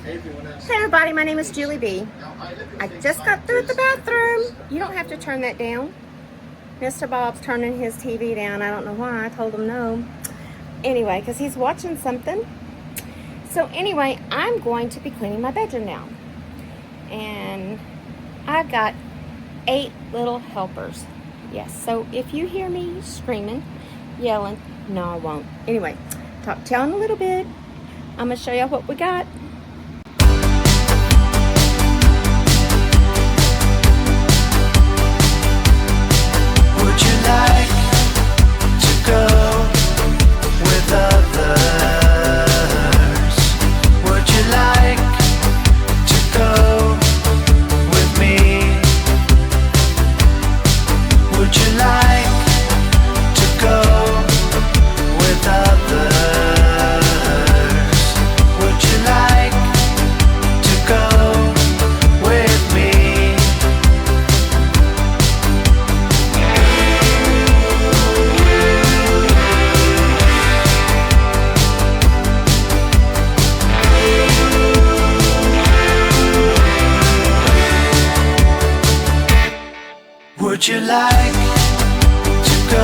Hey everybody, my name is JulieB. I just got through the bathroom. You don't have to turn that down. Mr. Bob's turning his TV down. I don't know why. I told him no. Anyway, because he's watching something. So anyway, I'm going to be cleaning my bedroom now. And I've got 8 little helpers. Yes, so if you hear me screaming, yelling, no I won't. Anyway, talk to y'all in a little bit. I'm going to show y'all what we got. Would you like to go with others? Would you like to go with me? Would you like to go with others? Would you like to go with me? Would you like to go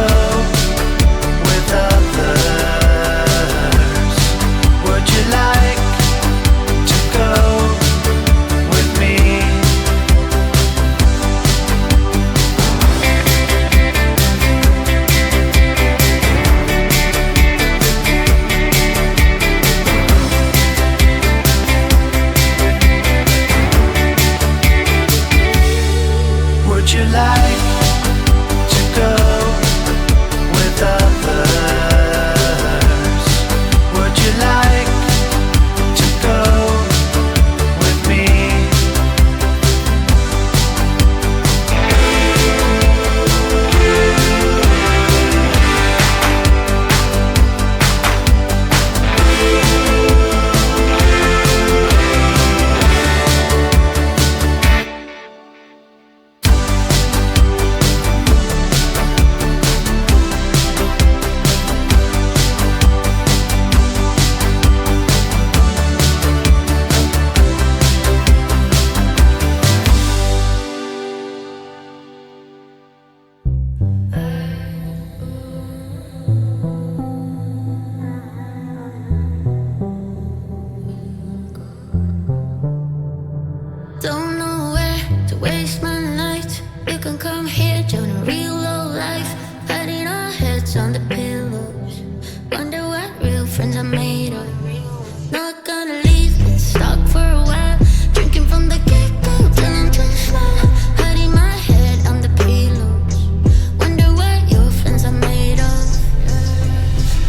with others? Would you like to go with me? Would you like to go with others? Would you like to go with me? Don't know where to waste my nights. You can come here, join a real low life. Hiding our heads on the pillows. Wonder what real friends are made of. Not gonna leave, let's talk for a while. Drinking from the get-go till I'm too small. Hiding my head on the pillows. Wonder what your friends are made of.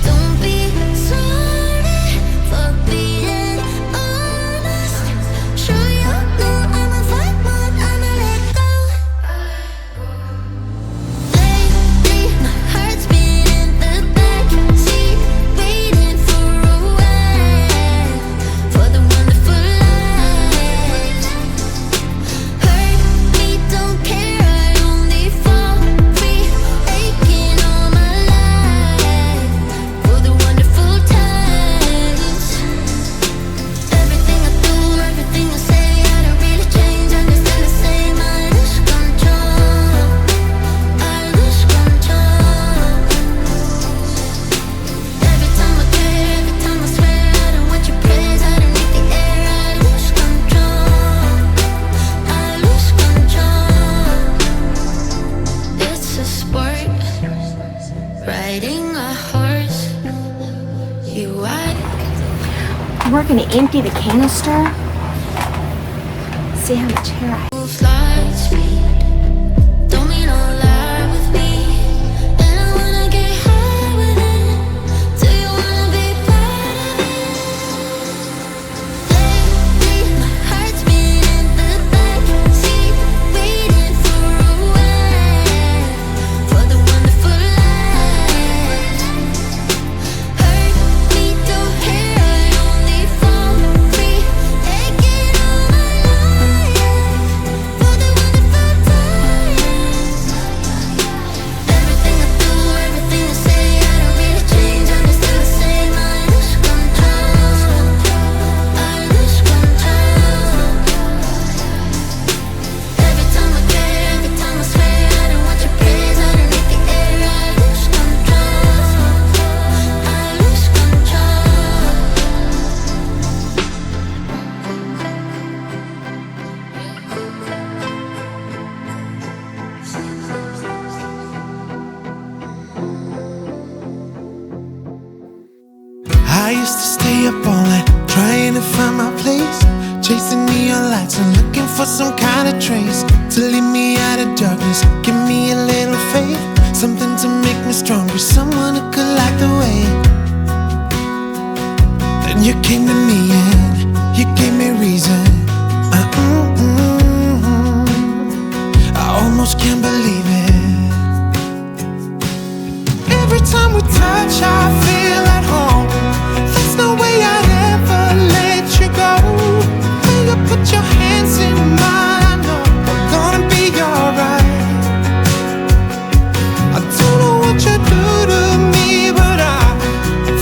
Don't be sorry for being honest. Sure you know I'm a fight, but I'ma let go. Lately, my heart's been in the backseat, waiting for a wave, for the wonderful life. Hurt me, don't care, I only fall free, aching all my life, for the wonderful times. Everything I do, everything I say, I don't really change, I'm just still the same. I lose control, I lose control. Every time I care, every time I swear, I don't want your praise, I don't need the air. I lose control, I lose control. It's a sport, riding a horse. We're going to empty the canister. See how much hair I have. Fly speed, don't mean a lie with me, and I wanna get high with it. Do you wanna be part of it? Lately, my heart's been in the backseat, waiting for a wave, for the wonderful life. Hurt me, don't care, I only fall free, aching all my life, for for some kind of trace to lead me out of darkness. Give me a little faith, something to make me stronger, someone who could light the way. Then you came to me and you gave me reason. I almost can't believe it. Every time we touch, I feel at home. There's no way I'd ever let you go. When you put your hands in mine, I know I'm gonna be alright. I don't know what you do to me, but I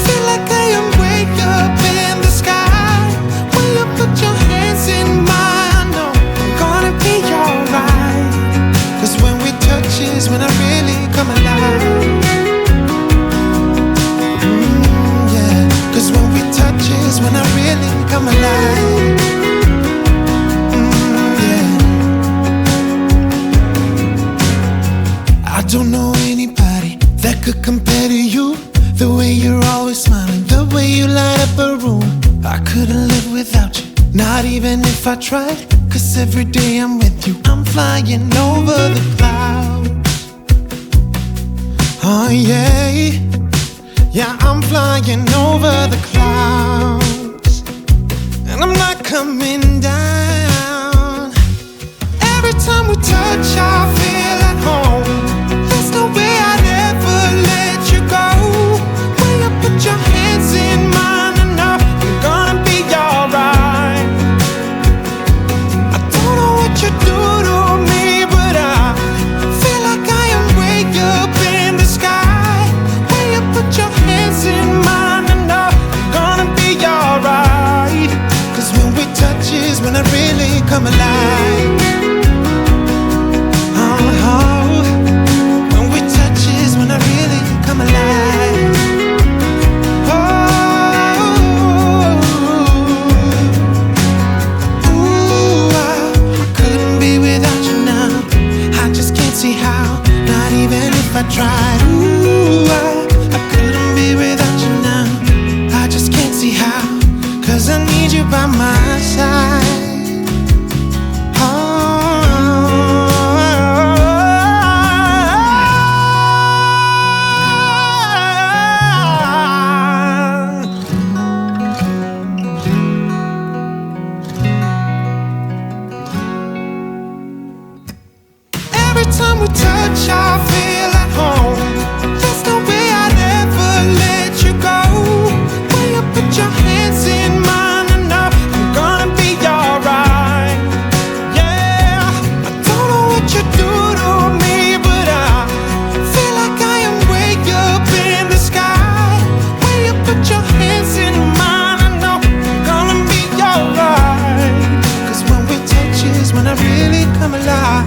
feel like I am way up in the sky. When you put your hands in mine, I know I'm gonna be alright. 'Cause when we touch is when I really come alive. Cause when we touch is when I really come alive. Yeah. I don't know anybody that could compare to you. The way you're always smiling, the way you light up a room. I couldn't live without you, not even if I tried. 'Cause every day I'm with you, I'm flying over the clouds. Oh yeah, yeah, I'm flying over the clouds, and I'm not coming down. Every time we touch, I feel at home. There's no way I'd ever let you go. When you put your hands in mine, I know I'm gonna be alright. I don't know what you do to me, but I feel like I am way up in the sky. When you put your hands in mine, I know I'm gonna be alright. 'Cause when we touch is when I really come alive. Oh, when we touch is when I really come alive. I couldn't be without you now. I just can't see how, not even if I tried. I couldn't be without you now. I just can't see how, 'cause I need you by my side. Every time we touch, I feel at home. There's no way I'd ever let you go. When you put your hands in mine, I know I'm gonna be alright. Yeah, I don't know what you do to me, but I feel like I am way up in the sky. When you put your hands in mine, I know I'm gonna be alright. 'Cause when we touch is when I really come alive.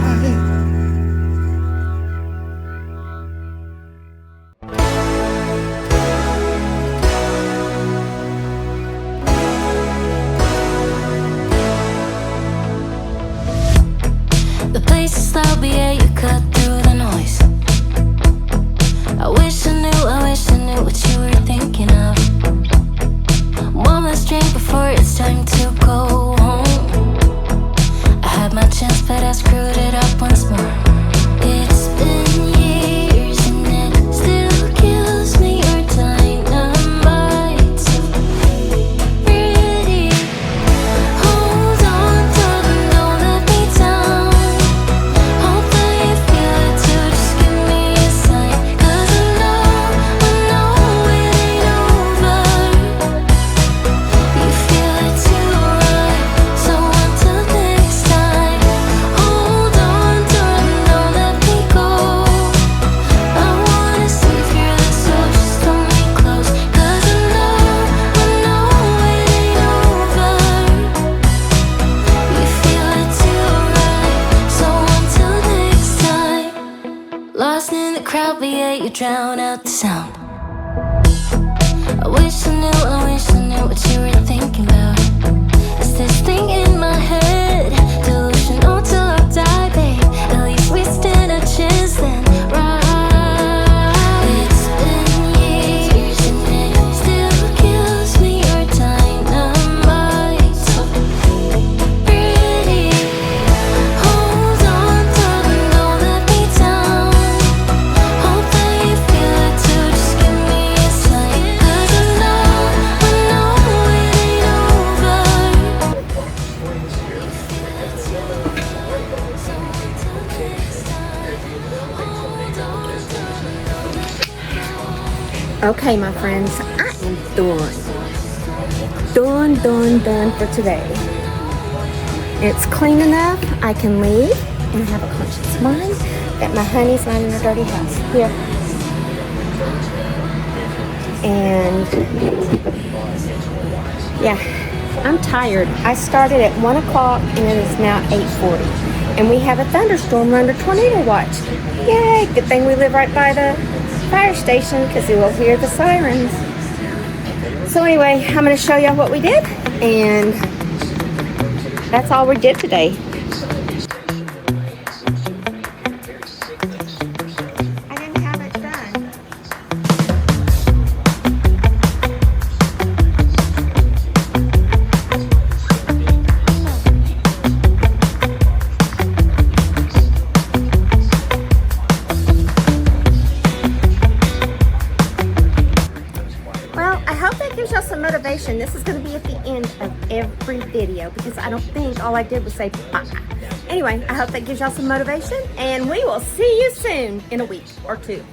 The place is loud, but yeah, you cut through the noise. I wish I knew what you were thinking of. One last drink before it's time to go home. I had my chance, but I screwed it up once more. It's been years and it still kills me. Your dynamite, so pretty. Hold on, darling, don't let me down. Hope that you feel it too, just give me a sign. 'Cause I know it ain't over. You feel it too, right? So until next time, hold on, darling, don't let me go. I wanna see if you're the soul, just hold me close. 'Cause I know it ain't over. You feel it too, right? So until next time. Lost in the crowd, but yeah, you drown out the sound. I wish I knew what you were thinking about. Is this thing in my head delusional till I die, babe? At least we stand a chance then, right? It's been years and it still kills me. Your dynamite, so pretty. Okay, my friends, I am done for today. It's clean enough. I can leave and have a conscious mind that my honey's not in a dirty house. Here. And yeah, I'm tired. I started at 1 o'clock and it is now 8:40. And we have a thunderstorm under tornado watch. Yay! Good thing we live right by the fire station because we will hear the sirens. So anyway, I'm going to show y'all what we did. And that's all we did today. I didn't have it done. Well, I hope that gives y'all some motivation. This is going to be at the end of every video because I don't think all I did was say bye. Anyway, I hope that gives y'all some motivation and we will see you soon in a week or two.